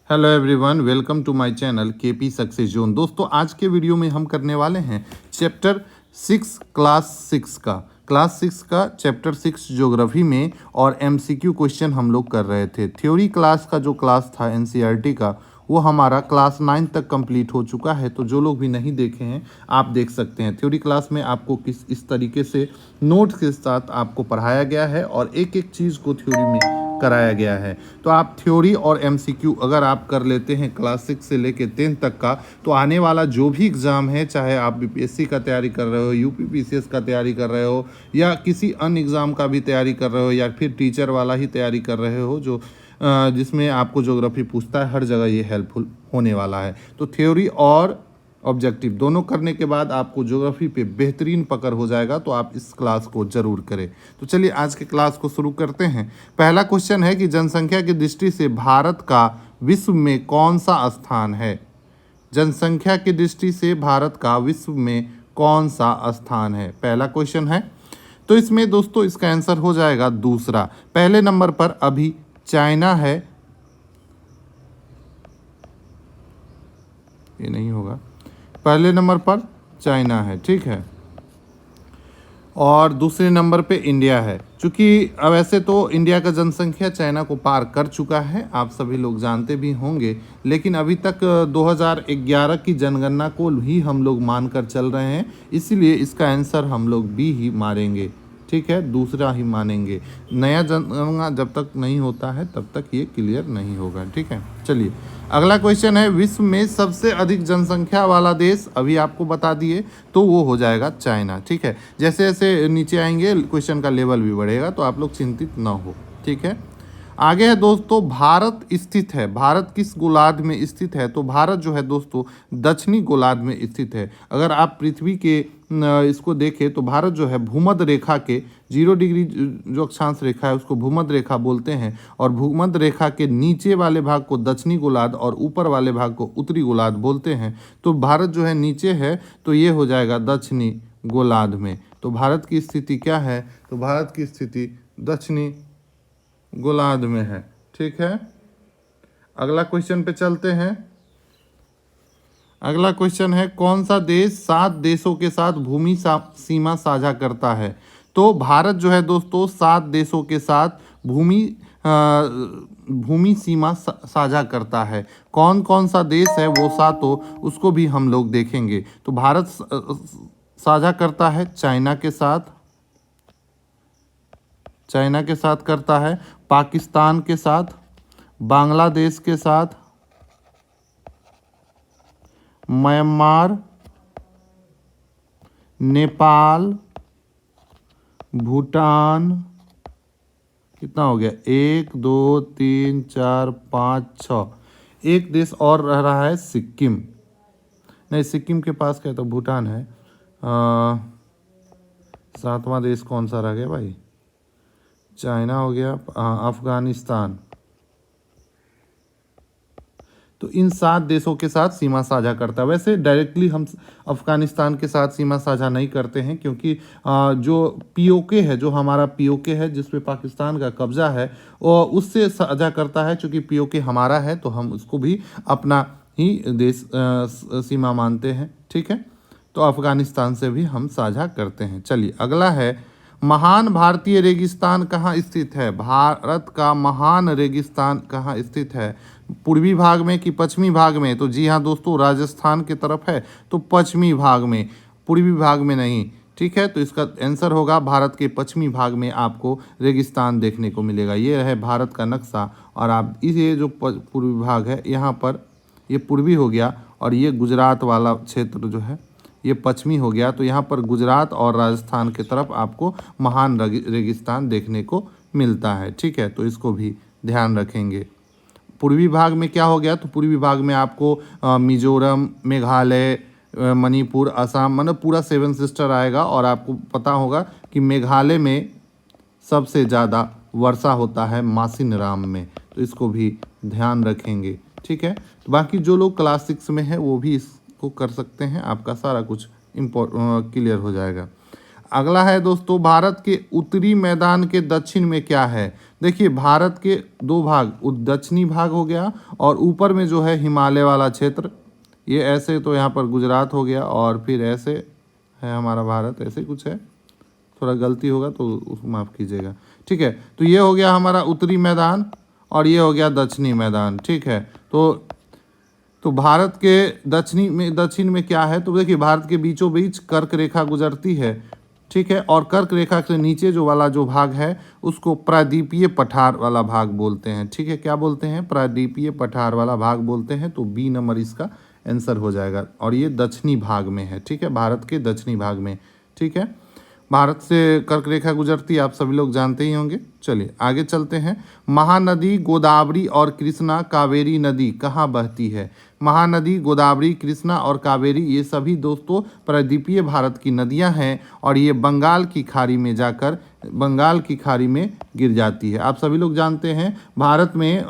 Hello everyone, welcome to my channel KP success zone. दोस्तों, आज के वीडियो में हम करने वाले हैं चैप्टर 6 क्लास 6 का चैप्टर 6 ज्योग्राफी में और एमसीक्यू क्वेश्चन हम लोग कर रहे थे। थ्योरी क्लास का जो क्लास था एनसीईआरटी का, वो हमारा क्लास 9 तक कंप्लीट हो चुका है। तो जो लोग भी नहीं देखे हैं आप देख सकते हैं। थ्योरी क्लास में आपको इस तरीके से नोट्स के साथ आपको पढ़ाया गया है और एक एक चीज़ को थ्योरी में कराया गया है। तो आप थ्योरी और एमसीक्यू अगर आप कर लेते हैं क्लास 6 से लेके 10 तक का, तो आने वाला जो भी एग्ज़ाम है, चाहे आप बीपीएससी का तैयारी कर रहे हो, यूपीपीसीएस का तैयारी कर रहे हो, या किसी अन्य एग्ज़ाम का भी तैयारी कर रहे हो, या फिर टीचर वाला ही तैयारी कर रहे हो जो जिसमें आपको ज्योग्राफी पूछता है, हर जगह ये हेल्पफुल होने वाला है। तो थ्योरी और ऑब्जेक्टिव दोनों करने के बाद आपको ज्योग्राफी पे बेहतरीन पकड़ हो जाएगा। तो आप इस क्लास को जरूर करें। तो चलिए आज के क्लास को शुरू करते हैं। पहला क्वेश्चन है कि जनसंख्या की दृष्टि से भारत का विश्व में कौन सा स्थान है। जनसंख्या की दृष्टि से भारत का विश्व में कौन सा स्थान है, पहला क्वेश्चन है। तो इसमें दोस्तों इसका आंसर हो जाएगा दूसरा। पहले नंबर पर अभी चाइना है, ये नहीं होगा। पहले नंबर पर चाइना है, ठीक है, और दूसरे नंबर पे इंडिया है। क्योंकि वैसे तो इंडिया का जनसंख्या चाइना को पार कर चुका है, आप सभी लोग जानते भी होंगे, लेकिन अभी तक 2011 की जनगणना को ही हम लोग मानकर चल रहे हैं, इसलिए इसका आंसर हम लोग बी ही मारेंगे, ठीक है, दूसरा ही मानेंगे। नया जनगणना जब तक नहीं होता है तब तक ये क्लियर नहीं होगा, ठीक है। चलिए अगला क्वेश्चन है, विश्व में सबसे अधिक जनसंख्या वाला देश अभी आपको बता दिए, तो वो हो जाएगा चाइना, ठीक है। जैसे जैसे नीचे आएंगे क्वेश्चन का लेवल भी बढ़ेगा, तो आप लोग चिंतित ना हो, ठीक है। आगे है दोस्तों, भारत स्थित है, भारत किस गोलार्ध में स्थित है। तो भारत जो है दोस्तों दक्षिणी गोलार्ध में स्थित है। अगर आप पृथ्वी के इसको देखें तो भारत जो है भूमध्य रेखा के 0 डिग्री जो अक्षांश रेखा है उसको भूमध्य रेखा बोलते हैं, और भूमध्य रेखा के नीचे वाले भाग को दक्षिणी गोलार्ध और ऊपर वाले भाग को उत्तरी गोलार्ध बोलते हैं। तो भारत जो है नीचे है, तो ये हो जाएगा दक्षिणी गोलार्ध में। तो भारत की स्थिति क्या है, तो भारत की स्थिति दक्षिणी गोलार्ध में है, ठीक है। अगला क्वेश्चन पे चलते हैं। अगला क्वेश्चन है, कौन सा देश 7 देशों के साथ भूमि सीमा साझा करता है। तो भारत जो है दोस्तों 7 देशों के साथ भूमि सीमा साझा करता है। कौन कौन सा देश है वो सातों, उसको भी हम लोग देखेंगे। तो भारत साझा करता है चाइना के साथ, चाइना के साथ करता है, पाकिस्तान के साथ, बांग्लादेश के साथ, म्यांमार, नेपाल, भूटान, कितना हो गया, 1 2 3 4 5 6, एक देश और रह रहा है सिक्किम। नहीं, सिक्किम के पास क्या, तो भूटान है। 7वां देश कौन सा रह गया भाई, चाइना हो गया, अफगानिस्तान। तो इन 7 देशों के साथ सीमा साझा करता है। वैसे डायरेक्टली हम अफगानिस्तान के साथ सीमा साझा नहीं करते हैं, क्योंकि जो पीओके है, जो हमारा पीओके है जिस पे पाकिस्तान का कब्जा है, वो उससे साझा करता है। चूँकि पीओके हमारा है तो हम उसको भी अपना ही देश सीमा मानते हैं, ठीक है। तो अफगानिस्तान से भी हम साझा करते हैं। चलिए अगला है, महान भारतीय रेगिस्तान कहाँ स्थित है। भारत का महान रेगिस्तान कहाँ स्थित है, पूर्वी भाग में कि पश्चिमी भाग में। तो जी हाँ दोस्तों, राजस्थान की तरफ है, तो पश्चिमी भाग में, पूर्वी भाग में नहीं, ठीक है। तो इसका आंसर होगा भारत के पश्चिमी भाग में आपको रेगिस्तान देखने को मिलेगा। ये है भारत का नक्शा, और आप ये जो पूर्वी भाग है यहाँ पर, ये पूर्वी हो गया, और ये गुजरात वाला क्षेत्र जो है ये पश्चिमी हो गया। तो यहाँ पर गुजरात और राजस्थान की तरफ आपको महान रेगिस्तान देखने को मिलता है, ठीक है। तो इसको भी ध्यान रखेंगे। पूर्वी भाग में क्या हो गया, तो पूर्वी भाग में आपको मिजोरम, मेघालय, मणिपुर, असम, मतलब पूरा 7 सिस्टर आएगा। और आपको पता होगा कि मेघालय में सबसे ज़्यादा वर्षा होता है मासिनराम में, तो इसको भी ध्यान रखेंगे, ठीक है। तो बाकी जो लोग क्लास 6 में है वो भी इसको कर सकते हैं, आपका सारा कुछ क्लियर हो जाएगा। अगला है दोस्तों, भारत के उत्तरी मैदान के दक्षिण में क्या है। देखिए भारत के दो भाग, दक्षिणी भाग हो गया और ऊपर में जो है हिमालय वाला क्षेत्र, ये ऐसे तो यहाँ पर गुजरात हो गया और फिर ऐसे है हमारा भारत, ऐसे कुछ है, थोड़ा गलती होगा तो उसको माफ़ कीजिएगा। ठीक है, तो ये हो गया हमारा उत्तरी मैदान और ये हो गया दक्षिणी मैदान। ठीक है, तो भारत के दक्षिण में क्या है, तो देखिए भारत के बीचों बीच कर्क रेखा गुजरती है। ठीक है, और कर्क रेखा से नीचे जो वाला जो भाग है उसको प्रायद्वीपीय पठार वाला भाग बोलते हैं। ठीक है, क्या बोलते हैं, प्रायद्वीपीय पठार वाला भाग बोलते हैं। तो बी नंबर इसका आंसर हो जाएगा और ये दक्षिणी भाग में है। ठीक है, भारत के दक्षिणी भाग में। ठीक है, भारत से कर्क रेखा गुजरती है, आप सभी लोग जानते ही होंगे। चलिए आगे चलते हैं। महानदी गोदावरी और कृष्णा कावेरी नदी कहाँ बहती है। महानदी गोदावरी कृष्णा और कावेरी ये सभी दोस्तों प्रायद्वीपीय भारत की नदियां हैं और ये बंगाल की खाड़ी में जाकर बंगाल की खाड़ी में गिर जाती है। आप सभी लोग जानते हैं भारत में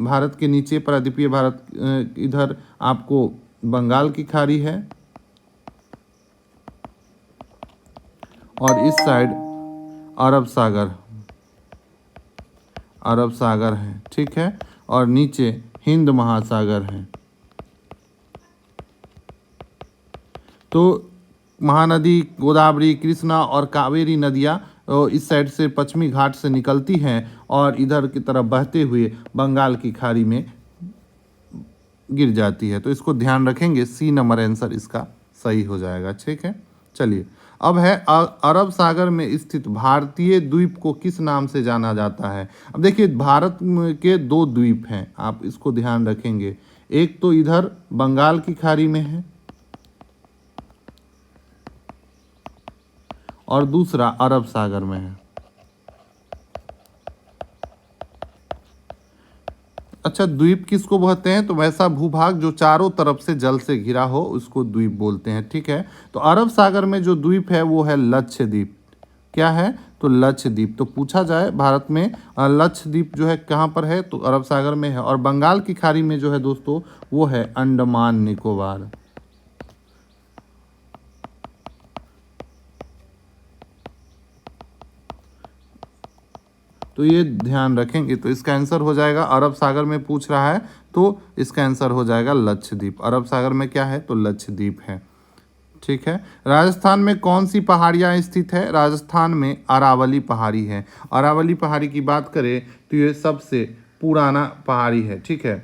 भारत के नीचे प्रायद्वीपीय भारत इधर आपको बंगाल की खाड़ी है और इस साइड अरब सागर है। ठीक है, और नीचे हिंद महासागर है। तो महानदी गोदावरी कृष्णा और कावेरी नदियाँ इस साइड से पश्चिमी घाट से निकलती हैं और इधर की तरफ बहते हुए बंगाल की खाड़ी में गिर जाती है। तो इसको ध्यान रखेंगे, सी नंबर आंसर इसका सही हो जाएगा। ठीक है, चलिए अब है अरब सागर में स्थित भारतीय द्वीप को किस नाम से जाना जाता है। अब देखिए भारत के दो द्वीप हैं, आप इसको ध्यान रखेंगे। एक तो इधर बंगाल की खाड़ी में है और दूसरा अरब सागर में है। अच्छा, द्वीप किसको बोलते हैं, तो वैसा भूभाग जो चारों तरफ से जल से घिरा हो उसको द्वीप बोलते हैं। ठीक है, तो अरब सागर में जो द्वीप है वो है लक्षद्वीप। क्या है, तो लक्षद्वीप। तो पूछा जाए भारत में लक्षद्वीप जो है कहाँ पर है, तो अरब सागर में है। और बंगाल की खाड़ी में जो है दोस्तों वो है अंडमान निकोबार। तो ये ध्यान रखेंगे। तो इसका आंसर हो जाएगा, अरब सागर में पूछ रहा है तो इसका आंसर हो जाएगा लक्षद्वीप। अरब सागर में क्या है, तो लक्षद्वीप है। ठीक है, राजस्थान में कौन सी पहाड़ियाँ स्थित है। राजस्थान में अरावली पहाड़ी है। अरावली पहाड़ी की बात करें तो ये सबसे पुराना पहाड़ी है। ठीक है,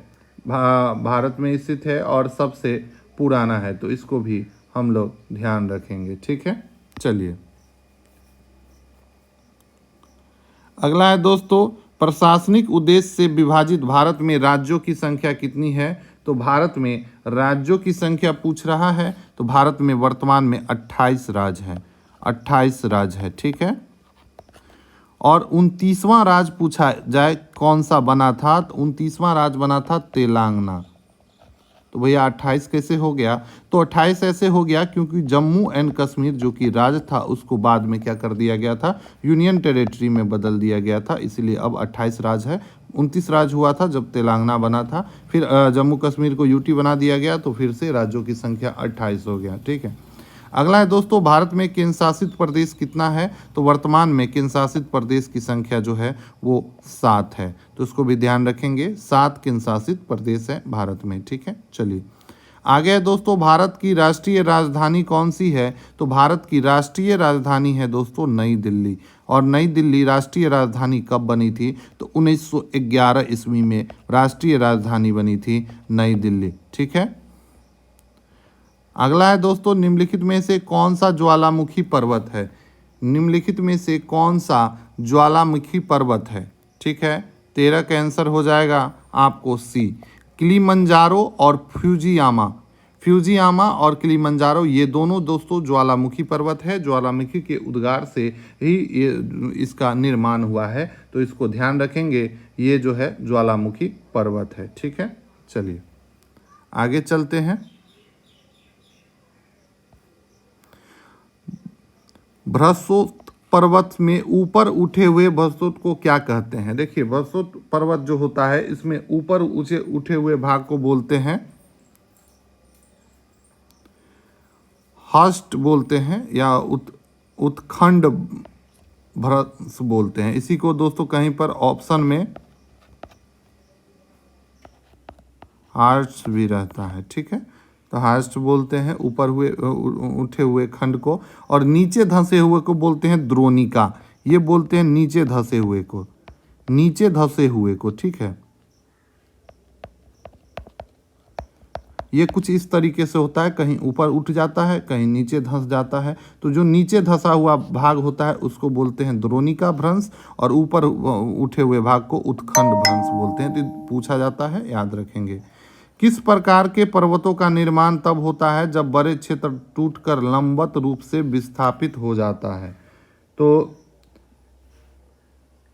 भारत में स्थित है और सबसे पुराना है, तो इसको भी हम लोग ध्यान रखेंगे। ठीक है, चलिए अगला है दोस्तों, प्रशासनिक उद्देश्य से विभाजित भारत में राज्यों की संख्या कितनी है। तो भारत में राज्यों की संख्या पूछ रहा है, तो भारत में वर्तमान में 28 राज्य हैं। 28 राज्य है। ठीक है, और 29वां राज्य पूछा जाए कौन सा बना था, तो 29वां राज्य बना था तेलंगाना। तो भैया 28 कैसे हो गया, तो 28 ऐसे हो गया क्योंकि जम्मू एंड कश्मीर जो कि राज्य था उसको बाद में क्या कर दिया गया था, यूनियन टेरिटरी में बदल दिया गया था, इसलिए अब 28 राज्य है। 29 राज्य हुआ था जब तेलंगाना बना था, फिर जम्मू कश्मीर को यूटी बना दिया गया, तो फिर से राज्यों की संख्या 28 हो गया। ठीक है, अगला है दोस्तों, भारत में केंद्र शासित प्रदेश कितना है। तो वर्तमान में केंद्र शासित प्रदेश की संख्या जो है वो 7 है। तो इसको भी ध्यान रखेंगे, 7 केंद्र शासित प्रदेश है भारत में। ठीक है, चलिए आगे है दोस्तों, भारत की राष्ट्रीय राजधानी कौन सी है। तो भारत की राष्ट्रीय राजधानी है दोस्तों नई दिल्ली। और नई दिल्ली राष्ट्रीय राजधानी कब बनी थी, तो 1911 ईस्वी में राष्ट्रीय राजधानी बनी थी नई दिल्ली। ठीक है, अगला है दोस्तों, निम्नलिखित में से कौन सा ज्वालामुखी पर्वत है। निम्नलिखित में से कौन सा ज्वालामुखी पर्वत है। ठीक है, 13 का आंसर हो जाएगा आपको सी, किलिमंजारो और फ्यूजियामा और किलिमंजारो ये दोनों दोस्तों ज्वालामुखी पर्वत है। ज्वालामुखी के उद्गार से ही ये इसका निर्माण हुआ है, तो इसको ध्यान रखेंगे, ये जो है ज्वालामुखी पर्वत है। ठीक है, चलिए आगे चलते हैं। बृहस्पति पर्वत में ऊपर उठे हुए बृहस्पति को क्या कहते हैं। देखिए बृहस्पति पर्वत जो होता है इसमें ऊपर ऊंचे उठे हुए भाग को बोलते हैं हस्ट बोलते हैं या उत्खंड भ्रंश बोलते हैं। इसी को दोस्तों कहीं पर ऑप्शन में हार्स्ट भी रहता है, ठीक है। तो हार्स्ट बोलते हैं ऊपर हुए उठे हुए खंड को, और नीचे धंसे हुए को बोलते हैं द्रोणिका। ये बोलते हैं नीचे धंसे हुए को, नीचे धंसे हुए को, ठीक है। ये कुछ इस तरीके से होता है, कहीं ऊपर उठ जाता है, कहीं नीचे धंस जाता है। तो जो नीचे धंसा हुआ भाग होता है उसको बोलते हैं द्रोणिका भ्रंश, और ऊपर उठे हुए भाग को उत्खंड भ्रंश बोलते हैं। तो पूछा जाता है, याद रखेंगे। किस प्रकार के पर्वतों का निर्माण तब होता है जब बड़े क्षेत्र टूटकर लंबवत रूप से विस्थापित हो जाता है? तो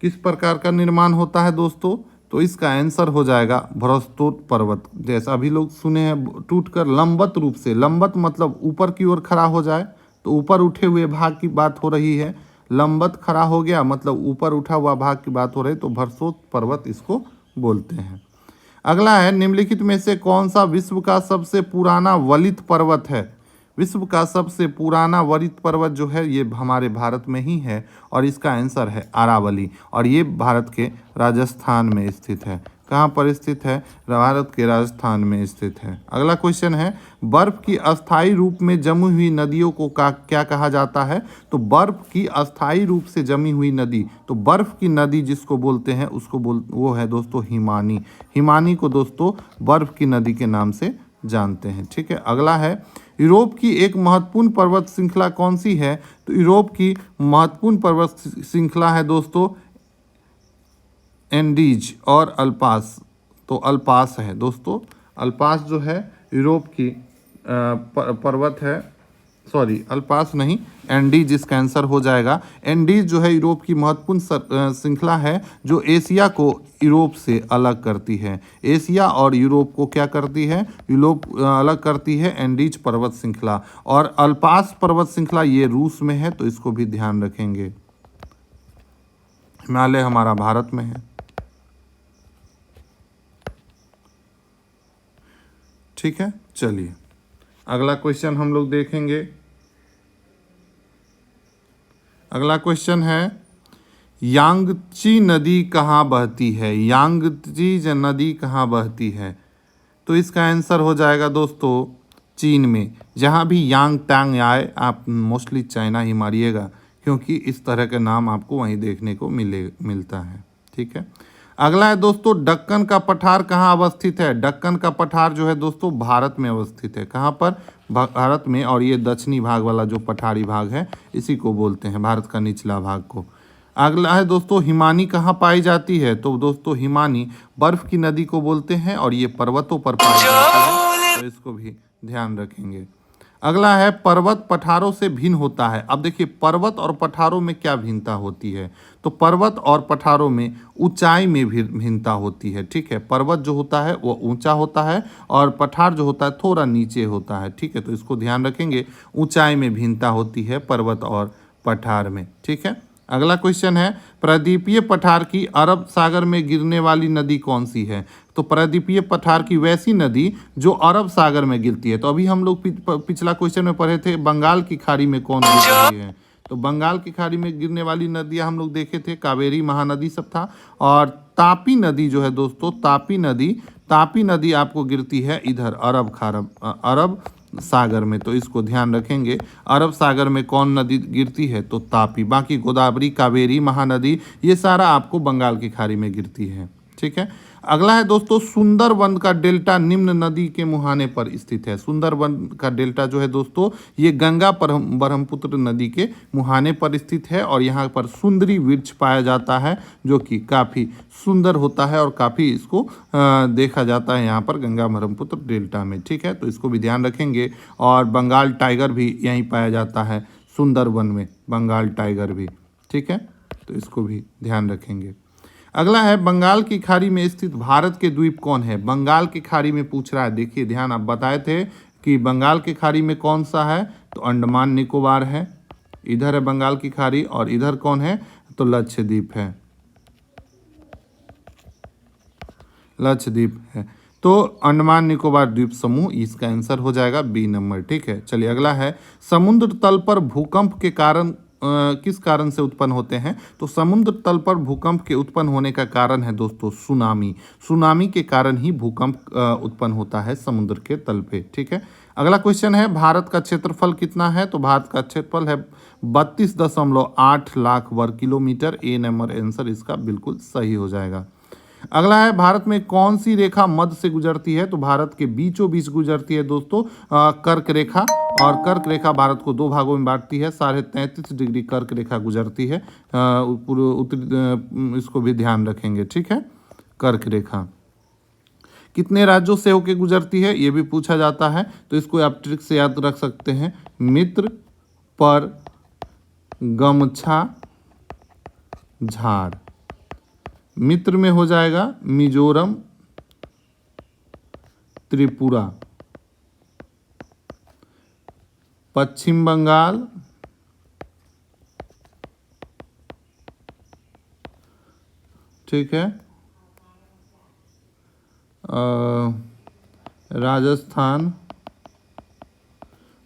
किस प्रकार का निर्माण होता है दोस्तों? तो इसका आंसर हो जाएगा भ्रष्टोत पर्वत। जैसा अभी लोग सुने हैं, टूटकर लंबवत रूप से, लंबवत मतलब ऊपर की ओर खड़ा हो जाए, तो ऊपर उठे हुए भाग की बात हो रही है। लंबवत खड़ा हो गया मतलब ऊपर उठा हुआ भाग की बात हो रही, तो भ्रष्टोत पर्वत इसको बोलते हैं। अगला है, निम्नलिखित में से कौन सा विश्व का सबसे पुराना वलित पर्वत है? विश्व का सबसे पुराना वलित पर्वत जो है ये हमारे भारत में ही है, और इसका आंसर है अरावली, और ये भारत के राजस्थान में स्थित है। कहाँ पर स्थित है? भारत के राजस्थान में स्थित है। अगला क्वेश्चन है, बर्फ की अस्थायी रूप में जमी हुई नदियों को क्या कहा जाता है? तो बर्फ की अस्थायी रूप से जमी हुई नदी, तो बर्फ की नदी जिसको बोलते हैं उसको वो है दोस्तों हिमानी। हिमानी को दोस्तों बर्फ की नदी के नाम से जानते हैं, ठीक है। अगला है, यूरोप की एक महत्वपूर्ण पर्वत श्रृंखला कौन सी है? तो यूरोप की महत्वपूर्ण पर्वत श्रृंखला है दोस्तों एंडीज और अल्पास। तो अल्पास है दोस्तों, अल्पास जो है यूरोप की पर्वत है, सॉरी अल्पास नहीं, एंडीज इसका आंसर हो जाएगा। एंडीज जो है यूरोप की महत्वपूर्ण श्रृंखला है जो एशिया को यूरोप से अलग करती है। एशिया और यूरोप को क्या करती है? यूरोप अलग करती है एंडीज पर्वत श्रृंखला। और अल्पास पर्वत श्रृंखला ये रूस में है, तो इसको भी ध्यान रखेंगे। हिमालय हमारा भारत में है, ठीक है। चलिए अगला क्वेश्चन हम लोग देखेंगे। अगला क्वेश्चन है, यांगची नदी कहाँ बहती है? यांगची नदी कहाँ बहती है? तो इसका आंसर हो जाएगा दोस्तों चीन में। जहाँ भी यांग टांग आए आप मोस्टली चाइना ही मारिएगा, क्योंकि इस तरह के नाम आपको वहीं देखने को मिलता है, ठीक है। अगला है दोस्तों, दक्कन का पठार कहाँ अवस्थित है? दक्कन का पठार जो है दोस्तों भारत में अवस्थित है। कहाँ पर? भारत में। और ये दक्षिणी भाग वाला जो पठारी भाग है इसी को बोलते हैं, भारत का निचला भाग को। अगला है दोस्तों, हिमानी कहाँ पाई जाती है? तो दोस्तों हिमानी बर्फ की नदी को बोलते हैं, और ये पर्वतों पर पाई जाती है, तो इसको भी ध्यान रखेंगे। अगला है, पर्वत पठारों से भिन्न होता है। अब देखिए पर्वत और पठारों में क्या भिन्नता होती है? तो पर्वत और पठारों में ऊंचाई में भी भिन्नता होती है, ठीक है। पर्वत जो होता है वो ऊंचा होता है, और पठार जो होता है थोड़ा नीचे होता है, ठीक है। तो इसको ध्यान रखेंगे, ऊंचाई में भिन्नता होती है पर्वत और पठार में, ठीक है। अगला क्वेश्चन है, प्रायद्वीपीय पठार की अरब सागर में गिरने वाली नदी कौन सी है? तो प्रायद्वीपीय पठार की वैसी नदी जो अरब सागर में गिरती है। तो अभी हम लोग पिछला क्वेश्चन में पढ़े थे बंगाल की खाड़ी में कौन गिर रही है। तो बंगाल की खाड़ी में गिरने वाली नदियां हम लोग देखे थे, कावेरी महानदी सब था। और तापी नदी जो है दोस्तों, तापी नदी आपको गिरती है इधर अरब सागर में। तो इसको ध्यान रखेंगे, अरब सागर में कौन नदी गिरती है? तो तापी। बाकी गोदावरी, कावेरी, महानदी ये सारा आपको बंगाल की खाड़ी में गिरती है, ठीक है। अगला है दोस्तों, सुंदरबन का डेल्टा निम्न नदी के मुहाने पर स्थित है। सुंदरबन का डेल्टा जो है दोस्तों ये गंगा ब्रह्मपुत्र नदी के मुहाने पर स्थित है, और यहाँ पर सुंदरी वृक्ष पाया जाता है जो कि काफ़ी सुंदर होता है, और काफ़ी इसको देखा जाता है यहाँ पर गंगा ब्रह्मपुत्र डेल्टा में, ठीक है। तो इसको भी ध्यान रखेंगे। और बंगाल टाइगर भी यहीं पाया जाता है सुंदरबन में, बंगाल टाइगर भी, ठीक है। तो इसको भी ध्यान रखेंगे। अगला है, बंगाल की खाड़ी में स्थित भारत के द्वीप कौन है? बंगाल की खाड़ी में पूछ रहा है। देखिए ध्यान, आप बताए थे कि बंगाल की खाड़ी में कौन सा है? तो अंडमान निकोबार है, इधर है बंगाल की खाड़ी, और इधर कौन है? तो लक्षद्वीप है, लक्षद्वीप है। तो अंडमान निकोबार द्वीप समूह, इसका आंसर हो जाएगा बी नंबर, ठीक है। चलिए अगला है, समुद्र तल पर भूकंप के कारण किस कारण से उत्पन्न होते हैं? तो समुद्र तल पर भूकंप के उत्पन्न होने का कारण है दोस्तों सुनामी। सुनामी के कारण ही भूकंप उत्पन्न होता है समुद्र के तल पे। ठीक है, अगला क्वेश्चन है भारत का क्षेत्रफल कितना है? तो भारत का क्षेत्रफल है 32.8 लाख वर्ग किलोमीटर। ए नंबर आंसर इसका बिल्कुल सही हो जाएगा। अगला है भारत में कौन सी रेखा मध्य से गुजरती है? तो भारत के बीचों बीच गुजरती है दोस्तों कर्क रेखा। और कर्क रेखा भारत को दो भागों में बांटती है। 33.5 डिग्री कर्क रेखा गुजरती है। इसको भी ध्यान रखेंगे। ठीक है, कर्क रेखा कितने राज्यों से होकर गुजरती है ये भी पूछा जाता है, तो इसको आप ट्रिक से याद रख सकते हैं। मित्र, पर, गमछा, झाड़। मित्र में हो जाएगा मिजोरम, त्रिपुरा, पश्चिम बंगाल, ठीक है, राजस्थान,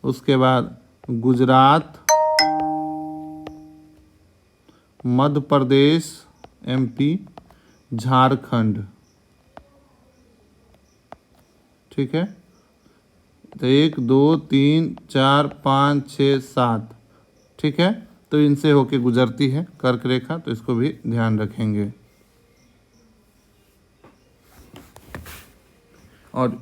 उसके बाद गुजरात, मध्य प्रदेश एमपी, झारखंड। ठीक है, तो 1 2 3 4 5 6 7। ठीक है, तो इनसे होके गुजरती है कर्क रेखा, तो इसको भी ध्यान रखेंगे। और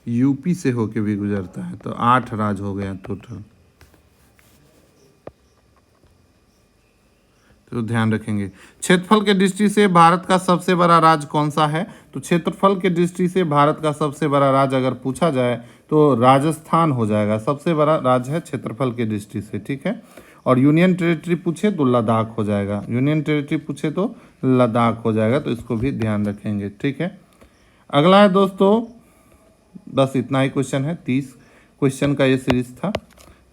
यूपी से होके भी गुजरता है, तो 8 राज्य हो गया टोटल, तो ध्यान रखेंगे। क्षेत्रफल के दृष्टि से भारत का सबसे बड़ा राज्य कौन सा है? तो क्षेत्रफल के दृष्टि से भारत का सबसे बड़ा राज्य अगर पूछा जाए तो राजस्थान हो जाएगा। सबसे बड़ा राज्य है क्षेत्रफल के दृष्टि से। ठीक है, और यूनियन टेरिटरी पूछे तो लद्दाख हो जाएगा। यूनियन टेरिटरी पूछे तो लद्दाख हो जाएगा, तो इसको भी ध्यान रखेंगे। ठीक है, अगला है दोस्तों, बस इतना ही क्वेश्चन है। 30 क्वेश्चन का ये सीरीज था।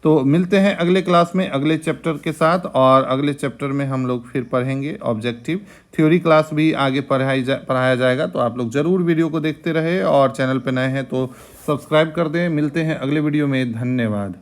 तो मिलते हैं अगले क्लास में अगले चैप्टर के साथ, और अगले चैप्टर में हम लोग फिर पढ़ेंगे ऑब्जेक्टिव। थ्योरी क्लास भी आगे पढ़ाया जाएगा, तो आप लोग ज़रूर वीडियो को देखते रहे, और चैनल पे नए हैं तो सब्सक्राइब कर दें। मिलते हैं अगले वीडियो में, धन्यवाद।